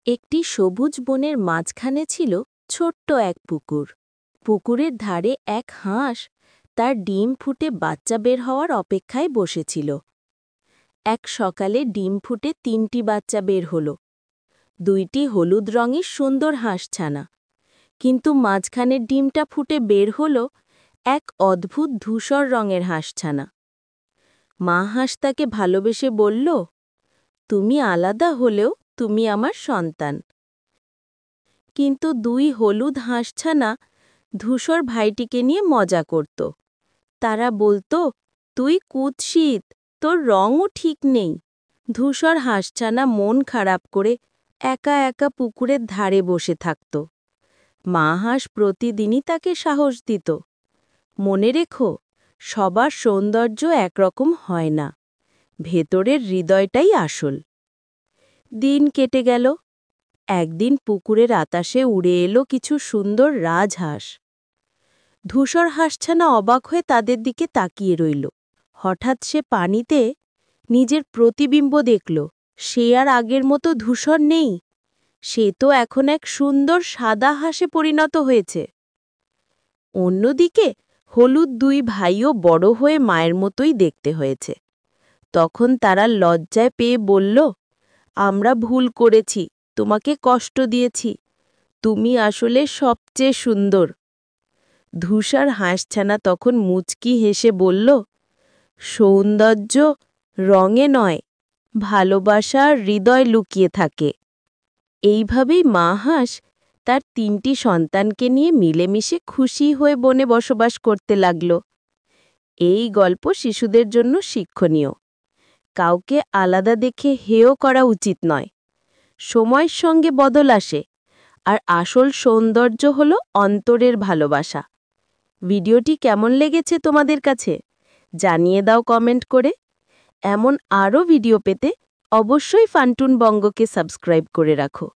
একটি সবুজ বনের মাঝখানে ছিল ছোট্ট এক পুকুর। পুকুরের ধারে এক হাঁস তার ডিম ফুটে বাচ্চা বের হওয়ার অপেক্ষায় বসেছিল। এক সকালে ডিম ফুটে ৩টি বাচ্চা বের হল। ২টি হলুদ রঙের সুন্দর হাঁসছানা, কিন্তু মাঝখানের ডিমটা ফুটে বের হল এক অদ্ভুত ধূসর রঙের হাঁসছানা। মা হাঁস তাকে ভালোবেসে বলল, তুমি আলাদা হলেও তুমি আমার সন্তান। কিন্তু ২ হলুদ হাঁসছানা ধূসর ভাইটিকে নিয়ে মজা করত। তারা বলতো, তুই কুৎসিত, তোর রঙও ঠিক নেই। ধূসর হাঁসছানা মন খারাপ করে একা একা পুকুরের ধারে বসে থাকত। মা হাঁস প্রতিদিনই তাকে সাহস দিত, মনে রেখো, সবার সৌন্দর্য একরকম হয় না, ভেতরের হৃদয়টাই আসল। দিন কেটে গেল। একদিন পুকুরের আকাশে উড়ে এলো কিছু সুন্দর রাজহাঁস। ধূসর হাঁসছানা অবাক হয়ে তাদের দিকে তাকিয়ে রইল। হঠাৎ সে পানিতে নিজের প্রতিবিম্ব দেখল। সে আর আগের মতো ধূসর নেই, সে তো এখন এক সুন্দর সাদা হাঁসে পরিণত হয়েছে। অন্যদিকে হলুদ ২ ভাইও বড় হয়ে মায়ের মতোই দেখতে হয়েছে। তখন তারা লজ্জায় পেয়ে বলল, আমরা ভুল করেছি, তোমাকে কষ্ট দিয়েছি, তুমি আসলে সবচেয়ে সুন্দর। ধূসর হাঁসছানা তখন মুচকি হেসে বলল, সৌন্দর্য রঙে নয়, ভালোবাসা আর হৃদয় লুকিয়ে থাকে। এইভাবেই মা হাঁস তার ৩টি সন্তানকে নিয়ে মিলেমিশে খুশি হয়ে বনে বসবাস করতে লাগল। এই গল্প শিশুদের জন্য শিক্ষণীয়। কাউকে আলাদা দেখে হেয় করা উচিত নয়। সময়ের সঙ্গে বদল আসে, আর আসল সৌন্দর্য হলো অন্তরের ভালোবাসা। ভিডিওটি কেমন লেগেছে তোমাদের কাছে জানিয়ে দাও কমেন্ট করে। এমন আরও ভিডিও পেতে অবশ্যই ফান্টুন বঙ্গকে সাবস্ক্রাইব করে রাখো।